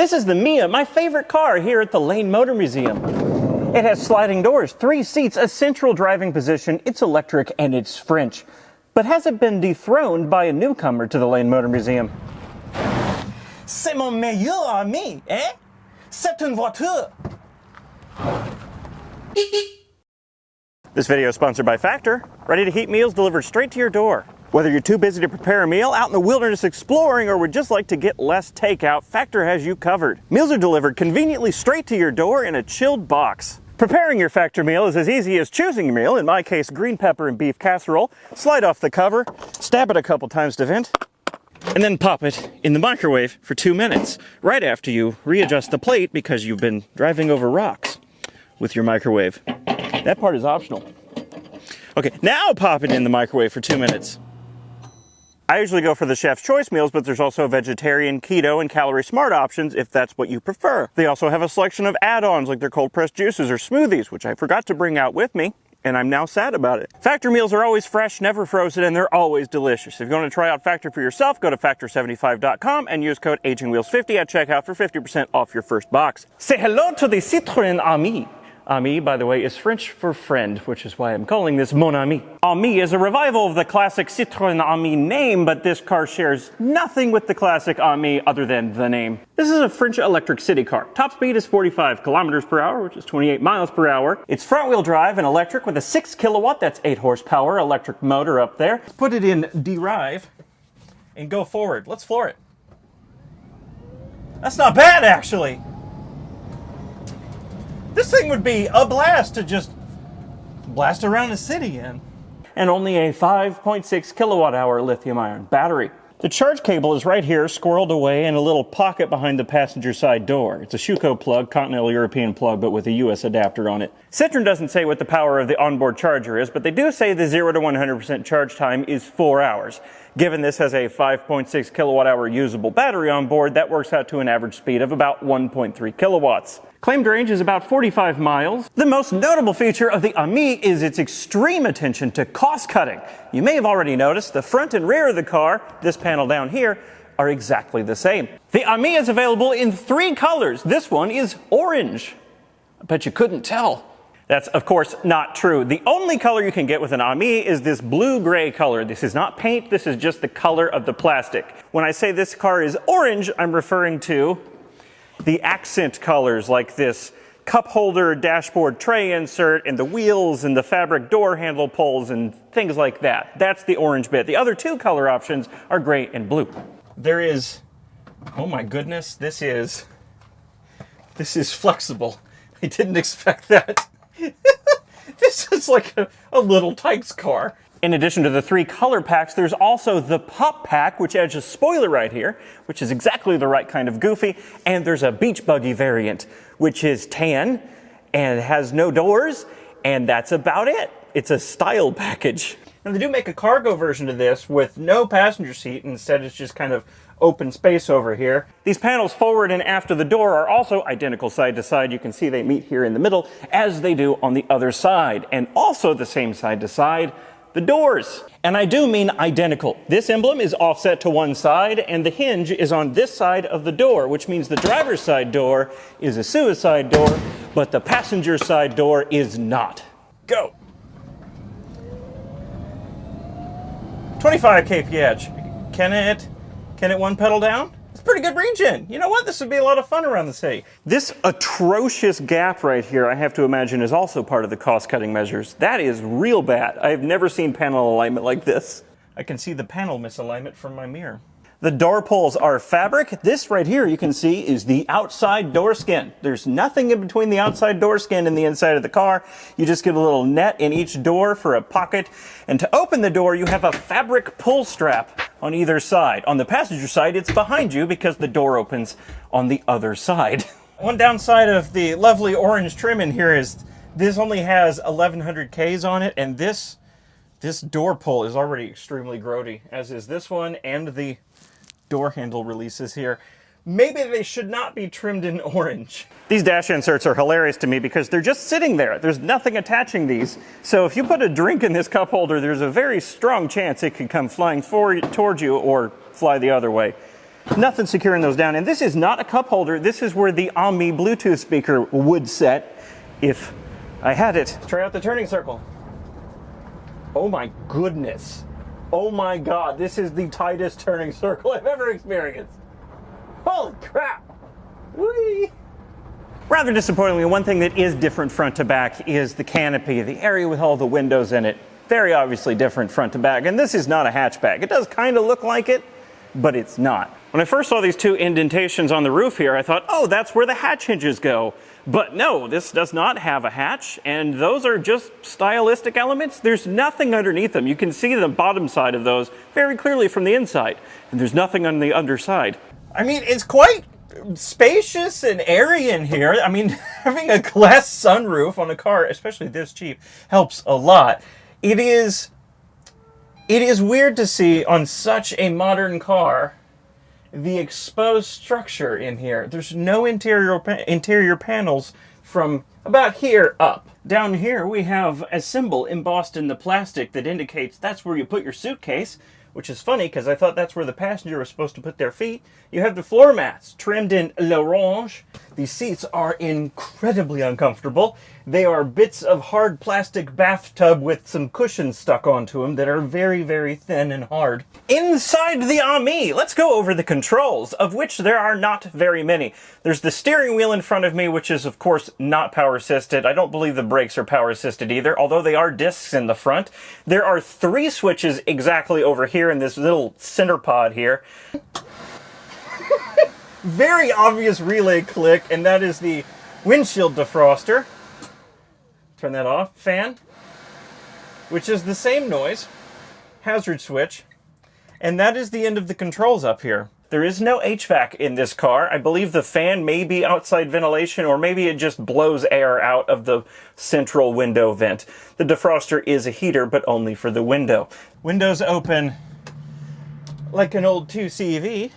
This is the Mia, my favorite car here at the Lane Motor Museum. It has sliding doors, 3 seats, a central driving position, it's electric, and it's French. But has it been dethroned by a newcomer to the Lane Motor Museum? C'est mon meilleur ami, eh? C'est une voiture. This video is sponsored by Factor, ready-to-heat meals delivered straight to your door. Whether you're too busy to prepare a meal, out in the wilderness exploring, or would just like to get less takeout, Factor has you covered. Meals are delivered conveniently straight to your door in a chilled box. Preparing your Factor meal is as easy as choosing your meal, in my case green pepper and beef casserole, slide off the cover, stab it a couple times to vent, and then pop it in the microwave for 2 minutes, right after you readjust the plate because you've been driving over rocks with your microwave. That part is optional. Okay, now pop it in the microwave for 2 minutes. I usually go for the chef's choice meals, but there's also vegetarian, keto, and calorie smart options if that's what you prefer. They also have a selection of add-ons like their cold pressed juices or smoothies, which I forgot to bring out with me, and I'm now sad about it. Factor meals are always fresh, never frozen, and they're always delicious. If you want to try out Factor for yourself, go to factor75.com and use code AgingWheels50 at checkout for 50% off your first box. Say hello to the Citroën Ami. Ami, by the way, is French for friend, which is why I'm calling this Mon Ami. Ami is a revival of the classic Citroën Ami name, but this car shares nothing with the classic Ami other than the name. This is a French electric city car. Top speed is 45 kilometers per hour, which is 28 miles per hour. It's front-wheel drive and electric with a 6 kilowatt, that's 8 horsepower, electric motor up there. Put it in drive and go forward. Let's floor it. That's not bad, actually. This thing would be a blast to just blast around the city in. And only a 5.6 kilowatt hour lithium ion battery. The charge cable is right here, squirreled away in a little pocket behind the passenger side door. It's a Schuko plug, continental European plug, but with a US adapter on it. Citroën doesn't say what the power of the onboard charger is, but they do say the 0 to 100% charge time is 4 hours. Given this has a 5.6 kilowatt hour usable battery on board, that works out to an average speed of about 1.3 kilowatts. Claimed range is about 45 miles. The most notable feature of the Ami is its extreme attention to cost cutting. You may have already noticed the front and rear of the car, this panel down here, are exactly the same. The Ami is available in 3 colors. This one is orange. I bet you couldn't tell. That's, of course, not true. The only color you can get with an Ami is this blue-gray color. This is not paint, this is just the color of the plastic. When I say this car is orange, I'm referring to the accent colors like this cup holder, dashboard tray insert, and the wheels and the fabric door handle pulls and things like that. That's the orange bit. The other 2 color options are gray and blue. There is, oh my goodness, this is flexible. I didn't expect that. This is like a little Tykes car. In addition to the 3 color packs, there's also the Pop Pack, which adds a spoiler right here, which is exactly the right kind of goofy, and there's a beach buggy variant, which is tan and has no doors, and that's about it. It's a style package. Now they do make a cargo version of this with no passenger seat, instead it's just kind of open space over here. These panels forward and after the door are also identical side to side. You can see they meet here in the middle, as they do on the other side, and also the same side to side, the doors. And I do mean identical. This emblem is offset to one side and the hinge is on this side of the door, which means the driver's side door is a suicide door, but the passenger side door is not. Go. 25 kph. Can it one pedal down? It's pretty good range in. You know what? This would be a lot of fun around the city. This atrocious gap right here, I have to imagine, is also part of the cost-cutting measures. That is real bad. I've never seen panel alignment like this. I can see the panel misalignment from my mirror. The door pulls are fabric. This right here, you can see, is the outside door skin. There's nothing in between the outside door skin and the inside of the car. You just get a little net in each door for a pocket. And to open the door, you have a fabric pull strap on either side. On the passenger side, it's behind you because the door opens on the other side. One downside of the lovely orange trim in here is this only has 1100 Ks on it, and this door pull is already extremely grody, as is this one and the door handle releases here. Maybe they should not be trimmed in orange. These dash inserts are hilarious to me because they're just sitting there. There's nothing attaching these. So if you put a drink in this cup holder, there's a very strong chance it could come flying forward towards you or fly the other way. Nothing securing those down. And this is not a cup holder. This is where the Ami Bluetooth speaker would set if I had it. Let's try out the turning circle. Oh my goodness. Oh my God, this is the tightest turning circle I've ever experienced. Holy crap. Whee! Rather disappointingly, one thing that is different front to back is the canopy, the area with all the windows in it. Very obviously different front to back, and this is not a hatchback. It does kind of look like it, but it's not. When I first saw these two indentations on the roof here, I thought, oh, that's where the hatch hinges go. But no, this does not have a hatch, and those are just stylistic elements. There's nothing underneath them. You can see the bottom side of those very clearly from the inside, and there's nothing on the underside. I mean, it's quite spacious and airy in here. I mean, having a glass sunroof on a car, especially this cheap, helps a lot. It is weird to see on such a modern car the exposed structure in here. There's no interior panels from about here up. Down here we have a symbol embossed in the plastic that indicates that's where you put your suitcase, which is funny because I thought that's where the passenger was supposed to put their feet. You have the floor mats trimmed in l'orange. These seats are incredibly uncomfortable. They are bits of hard plastic bathtub with some cushions stuck onto them that are very, very thin and hard. Inside the Ami, let's go over the controls, of which there are not very many. There's the steering wheel in front of me, which is of course not power assisted. I don't believe the brakes are power assisted either, although they are discs in the front. There are 3 switches exactly over here in this little center pod here. Very obvious relay click, and that is the windshield defroster. Turn that off. Fan, which is the same noise. Hazard switch. And that is the end of the controls up here. There is no HVAC in this car. I believe the fan may be outside ventilation, or maybe it just blows air out of the central window vent. The defroster is a heater, but only for the window. Windows open like an old 2CV.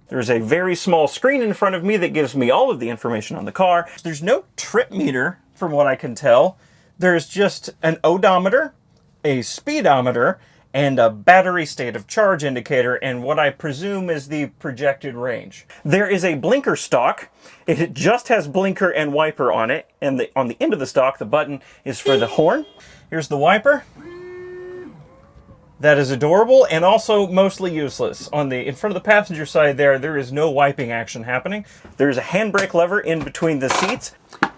There's a very small screen in front of me that gives me all of the information on the car. There's no trip meter, from what I can tell. There's just an odometer, a speedometer, and a battery state of charge indicator, and what I presume is the projected range. There is a blinker stalk. It just has blinker and wiper on it, and on the end of the stalk, the button is for the horn. Here's the wiper. That is adorable and also mostly useless. In front of the passenger side there is no wiping action happening. There's a handbrake lever in between the seats,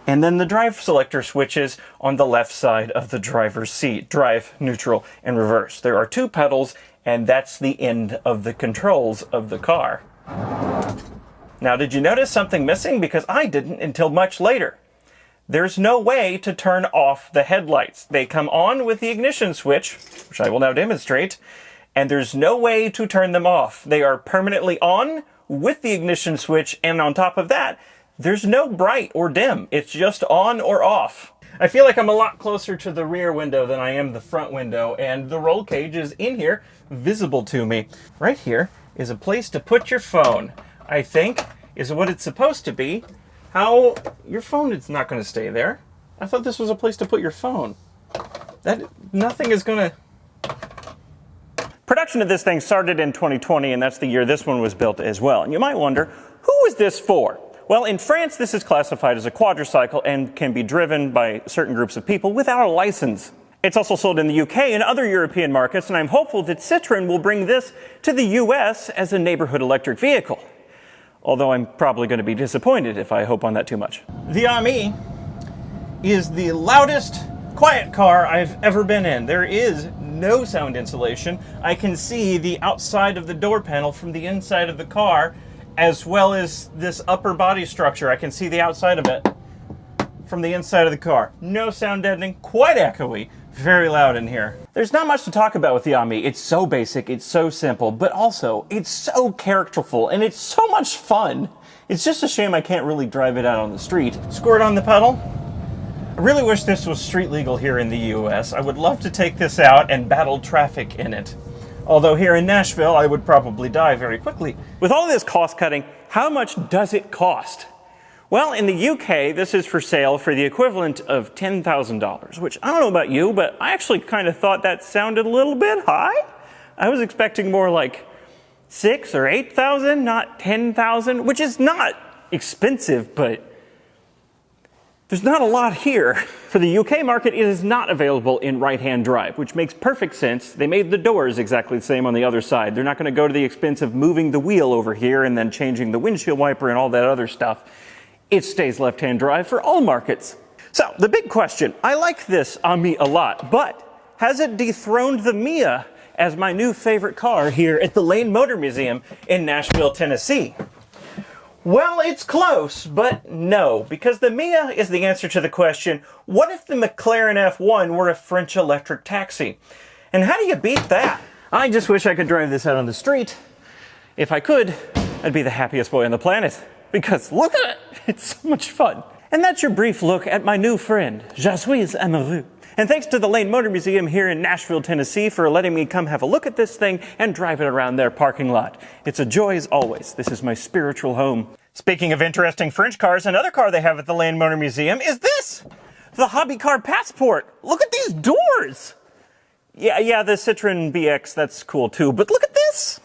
and then the drive selector switches on the left side of the driver's seat. Drive, neutral, and reverse. There are 2 pedals, and that's the end of the controls of the car. Now, did you notice something missing? Because I didn't until much later. There's no way to turn off the headlights. They come on with the ignition switch, which I will now demonstrate, and there's no way to turn them off. They are permanently on with the ignition switch, and on top of that, there's no bright or dim. It's just on or off. I feel like I'm a lot closer to the rear window than I am the front window, and the roll cage is in here, visible to me. Right here is a place to put your phone, I think, is what it's supposed to be. How? Your phone is not going to stay there. I thought this was a place to put your phone. Nothing is going to... Production of this thing started in 2020, and that's the year this one was built as well. And you might wonder, who is this for? Well, in France, this is classified as a quadricycle and can be driven by certain groups of people without a license. It's also sold in the UK and other European markets, and I'm hopeful that Citroën will bring this to the US as a neighborhood electric vehicle. Although I'm probably going to be disappointed if I hope on that too much. The Ami is the loudest, quiet car I've ever been in. There is no sound insulation. I can see the outside of the door panel from the inside of the car, as well as this upper body structure. I can see the outside of it from the inside of the car. No sound deadening, quite echoey, very loud in here. There's not much to talk about with the Ami. It's so basic, it's so simple, but also it's so characterful and it's so much fun. It's just a shame I can't really drive it out on the street. Squirt on the pedal. I really wish this was street legal here in the US. I would love to take this out and battle traffic in it. Although here in Nashville, I would probably die very quickly. With all this cost cutting, how much does it cost? Well, in the UK, this is for sale for the equivalent of $10,000, which I don't know about you, but I actually kind of thought that sounded a little bit high. I was expecting more like 6 or 8,000, not 10,000, which is not expensive, but there's not a lot here. For the UK market, it is not available in right-hand drive, which makes perfect sense. They made the doors exactly the same on the other side. They're not going to go to the expense of moving the wheel over here and then changing the windshield wiper and all that other stuff. It stays left-hand drive for all markets. So, the big question, I like this Ami a lot, but has it dethroned the Mia as my new favorite car here at the Lane Motor Museum in Nashville, Tennessee? Well, it's close, but no, because the Mia is the answer to the question, what if the McLaren F1 were a French electric taxi? And how do you beat that? I just wish I could drive this out on the street. If I could, I'd be the happiest boy on the planet. Because look at it, it's so much fun. And that's your brief look at my new friend, Je suis amoureux. And thanks to the Lane Motor Museum here in Nashville, Tennessee for letting me come have a look at this thing and drive it around their parking lot. It's a joy as always. This is my spiritual home. Speaking of interesting French cars, another car they have at the Lane Motor Museum is this! The Hobby Car Passport. Look at these doors! Yeah, the Citroën BX, that's cool too, but look at this!